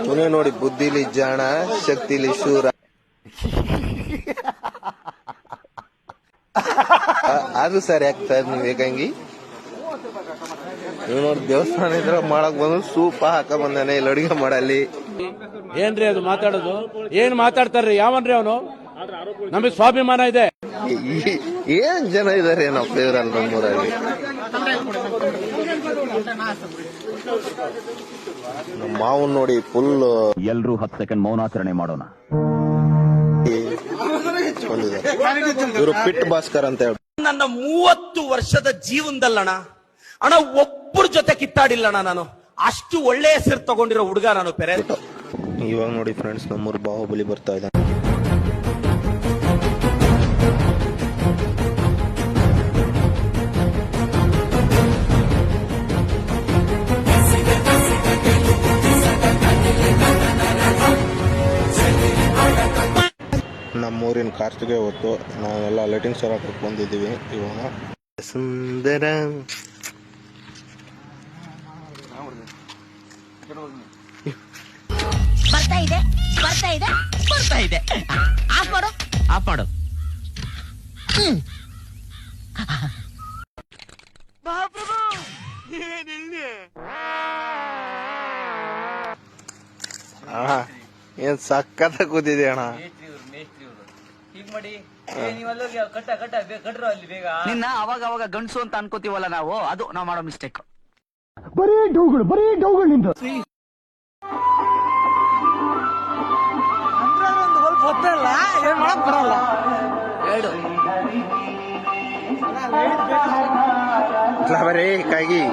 ಇವನೇ ನೋಡಿ, ಬುದ್ಧಿಲಿ ಜಾಣ, ಶಕ್ತಿಲಿ ಶೂರ. ಅದು ಸರಿ ಆಗ್ತದೆ. ನೀವ್ ಏಕಂಗಿ ನೀವು ನೋಡಿ, ದೇವಸ್ಥಾನ ಇದ್ರ ಮಾಡಕ್ ಬಂದು ಸೂಪ ಹಾಕ ಬಂದಾನೆ, ಇಲ್ಲಿ ಅಡಿಗೆ ಮಾಡಲಿ. ಏನ್ರಿ ಅದು ಮಾತಾಡೋದು? ಏನ್ ಮಾತಾಡ್ತಾರ್ರಿ? ಯಾವನ್ರಿ ಅವನು? ನಮಗೆ ಸ್ವಾಭಿಮಾನ ಇದೆ. ಏನ್ ಜನ ಇದಾರೆ ನಾವು ಫೇವರಲ್ ನಮ್ಮೂರಲ್ಲಿ. ನಮ್ಮ ಮಾವನ್ ನೋಡಿ ಫುಲ್. ಎಲ್ರೂ 10 ಸೆಕೆಂಡ್ ಮೌನಾಚರಣೆ ಮಾಡೋಣ. ಇವರು ಪಿಟ್ ಭಾಸ್ಕರ್ ಅಂತ ಹೇಳಿ. ನನ್ನ 30 ವರ್ಷದ ಜೀವನದಲ್ಲಣ್ಣ ಅಣ್ಣ ಒಬ್ಬರ ಜೊತೆ ಕಿತ್ತಾಡಿಲ್ಲಣ್ಣ ನಾನು. ಅಷ್ಟು ಒಳ್ಳೆ ಹೆಸರು ತಗೊಂಡಿರೋ ಹುಡುಗ ನಾನು ಪೆರೆ. ಇವಾಗ ನೋಡಿ ಫ್ರೆಂಡ್ಸ್, ನಮ್ಮೂರು ಬಾಹುಬಲಿ ಬರ್ತಾ ಇದ್ದಾನೆ. ನಮ್ಮೂರಿನ ಕಾರ್ತಿಗೆ ಹೊತ್ತು ನಾವೆಲ್ಲ ಲೈಟಿಂಗ್ ಸ್ಟಾರ್ ಹಾಕಕ್ಕೆ ಬಂದಿದ್ದೀವಿ. ಇವಾಗ ಸುಂದರ ಬರ್ತಾ ಇದೆ ಬರ್ತಾ ಇದೆ ಬರ್ತಾ ಇದೆ. ಆಫ್ ಮಾಡು ಆಫ್ ಮಾಡು. ಅಣ್ಣ ಏನ್ ಸಕ್ಕತ್ತ ಕೂತಿದೆ ಅಣ್ಣ. ನಿನ್ನ ಅವಾಗ ಅವಾಗ ಗಂಡಸು ಅಂತ ಅನ್ಕೋತೀವಲ್ಲ ನಾವು, ಅದು ನಾವು ಮಾಡೋ ಮಿಸ್ಟೇಕ್. ಬರೀ ಡೌಗಳು ನಿಂದ. ಏನ್ ಮಾಡಕ್ ಬರಲ್ಲ. ಬರೀ ಕಾಗಿ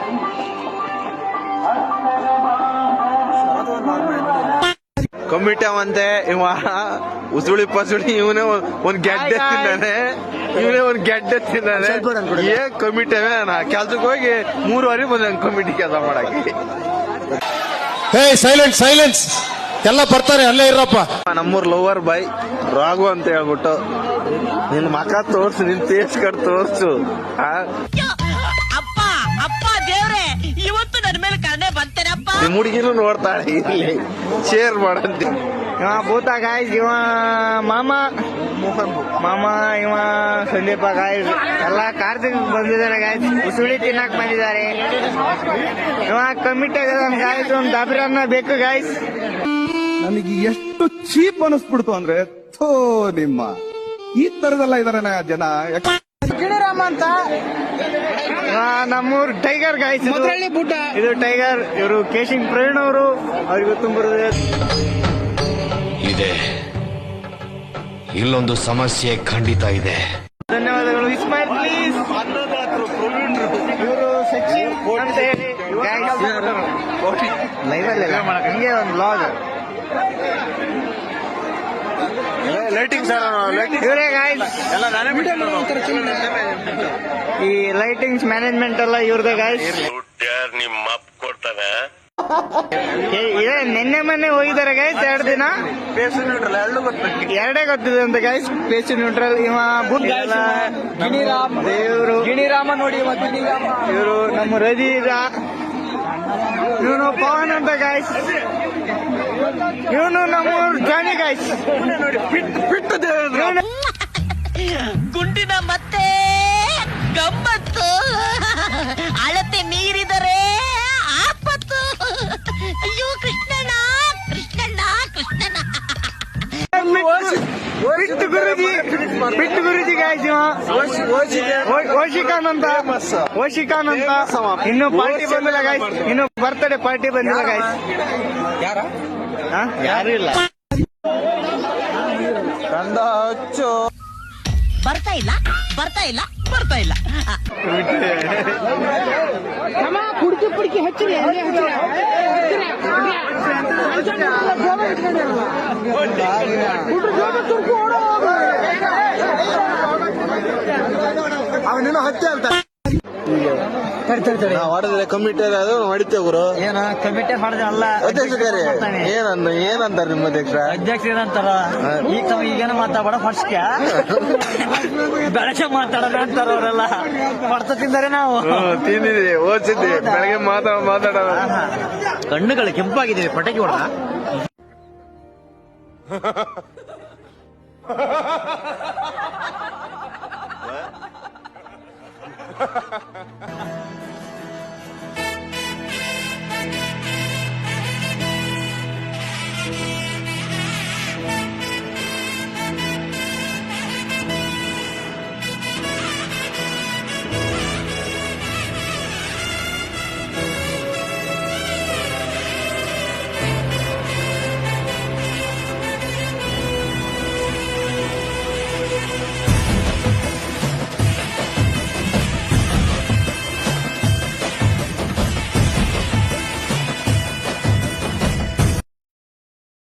ಕಮ್ಮಿಟ್ಟವಂತೆ ಇವ ಉಸುಳಿ ಪಸುಳಿ. ಇವನೇ ಒಂದ್ ಗೆಡ್ಡೆ ತಿಂದಾನೆ, ಏನ್ ಕಮಿಟವೇ. ನಾ ಕೆಲ್ಸಕ್ಕೆ ಹೋಗಿ 3 ಬಂದ ಕಮಿಟಿ ಕೆಲಸ ಮಾಡಕ್ಕೆ. ಸೈಲೆನ್ಸ್ ಎಲ್ಲ ಬರ್ತಾರೆ, ಅಲ್ಲೇ ಇರಪ್ಪ. ನಮ್ಮೂರ್ ಲವರ್ ಬಾಯ್ ರಾಘು ಅಂತ ಹೇಳ್ಬಿಟ್ಟು, ನಿನ್ ಮಕ ತೋರ್ಸು, ನಿನ್ ಫೇಸ್ ಕಟ್ ತೋರ್ಸು. ಅಪ್ಪ ಅಪ್ಪ ದೇವ್ರೆ, ಇವತ್ತು ನನ್ನ ಮೇಲೆ ಕಣ್ಣೆ ಬಂತೇನಪ್ಪ. ನಿಮ್ ಹುಡುಗಿನೂ ನೋಡ್ತಾಳೆ, ಇಲ್ಲಿ ಶೇರ್ ಮಾಡಂತ. ಇವ ಭೂತ ಗಾಯ್ಸ್, ಇವ ಮಾಮ ಇವ ಸಂದೀಪ ಗಾಯ್ಸ್ ಎಲ್ಲ ಕಾರ್ತಿಕ್ ಬಂದಿದ್ದಾರೆ ಗಾಯ್ಸ್. ಉಸುಳಿ ತಿನ್ನಕ್ ಬಂದಿದ್ದಾರೆ. ಇವ ಕಮಿಟಿ ಗಾಯ್ಸ್, ಒಂದ್ ಡಬ್ರನ್ನ ಬೇಕು ಗಾಯ್ಸ್. ನನಗೆ ಎಷ್ಟು ಚೀಪ್ ಅನಿಸ್ಬಿಡ್ತು ಅಂದ್ರೆ, ಥೋ ನಿಮ್ಮ ಈ ತರದೆಲ್ಲ ಇದಾರೆ ಜನ. ಗಿಣಿರಾಮ ಅಂತ ನಮ್ಮೂರ್ ಟೈಗರ್ ಗಾಯ್ಸ್, ಇದು ಟೈಗರ್. ಇವರು ಕೇಶಿಂಗ್ ಪ್ರವೀಣ್ ಅವರು, ಅವರಿಗೂ ತುಂಬ ಇದೆ. ಇಲ್ಲೊಂದು ಸಮಸ್ಯೆ ಖಂಡಿತ ಇದೆ. ಧನ್ಯವಾದಗಳು. ಇಸ್ಮಾಯಿಲ್ ಪ್ಲೀಸ್. ಇವರು ಸಚಿನ್ ಅಂತ ಹೇಳಿ ಲೈವಲ್ಲೆಲ್ಲ ಹಿಂಗೆ ಒಂದು ಬ್ಲಾಗ್. ಲೈಟಿಂಗ್ ಇವರೇ ಗಾಯ್ಸ್, ಈ ಲೈಟಿಂಗ್ಸ್ ಮ್ಯಾನೇಜ್ಮೆಂಟ್ ಎಲ್ಲ ಇವ್ರದೇ ಗಾಯ್ಸ್. ನಿಮ್ಮ ಅಪ್ಪ ಕೊಡ್ತಾನೆ. ನಿನ್ನೆ ಮೊನ್ನೆ ಹೋಗಿದ್ದಾರೆ ಗೈಸ್, 2 ದಿನ. ಎರಡೇ ಗೊತ್ತಿದೆ ಅಂತ ಗೈಸ್. Phase neutral. ಇವ ಗಿಣಿರಾಮ ನೋಡಿ, ಇವರು ನಮ್ಮ ರದೀರ. ಇವನು ಪವನ್ ಅಂತ ಗಾಯ್ಸ್. ಇವನು ನಮ್ಮ ಜಾನಿ ಗಾಯ್ಸ್. ಗುಂಡಿನ ಮತ್ತೆ ಗಮ್ಮತ್ತು, ಅಳತೆ ಮೀರಿದರೆ ಆಪತ್ತು. ಅಯ್ಯೋ ಕೃಷ್ಣಣ್ಣ ಕೃಷ್ಣಣ್ಣ ಕೃಷ್ಣಣ್ಣ. ಬಿಟ್ಟು ಗುರುಜಿ ಗಾಯ್ಸ್. ಓಶಿಕಾನ್ ಅಂತ. ಇನ್ನು ಪಾರ್ಟಿ ಬಂದಿಲ್ಲ ಗಾಯ್ಸ್, ಇನ್ನು ಬರ್ತ್ಡೇ ಪಾರ್ಟಿ ಬಂದಿಲ್ಲ ಗಾಯ್ಸ್. ಯಾರು ಇಲ್ಲ. ಬರ್ತಾ ಇಲ್ಲ ಬರ್ತಾ ಇಲ್ಲ ಬರ್ತಾ ಇಲ್ಲ. ಪುಡ್ಕಿ ಹಚ್ಚಿರಿ. ಅವನೇನೋ ಹತ್ಯೆ ಅಂತ. ನಾವು ಹೊಡೆದ್ರೆ ಕಮಿಟಿ ಅದು ಹೊಡಿತೇವೆ ಗುರು. ಏನ ಕಮಿಟಿ ಹೊಡೆದ ಅಲ್ಲ ಅಧ್ಯಕ್ಷರೇ ಏನಂತಾರೆ ನಿಮ್ಮ ಅಧ್ಯಕ್ಷ ಏನಂತಾರ ಈಗೇನ ಮಾತಾಡ ಫಸ್ಟ್ ಬೆಳಗ್ಗೆ ಮಾತಾಡೋಣ ಅಂತಾರ ಅವರೆಲ್ಲ ಹೊಡ್ತ ತಿಂದರೆ ನಾವು ತಿಂದಿದ್ದೀವಿ ಓದಿಸಿದ್ವಿ ಬೆಳಗ್ಗೆ ಮಾತಾಡೋಣ. ಕಣ್ಣುಗಳು ಕೆಂಪಾಗಿದ್ದೀವಿ ಪಟಾಕಿ ಹೊಡೆದ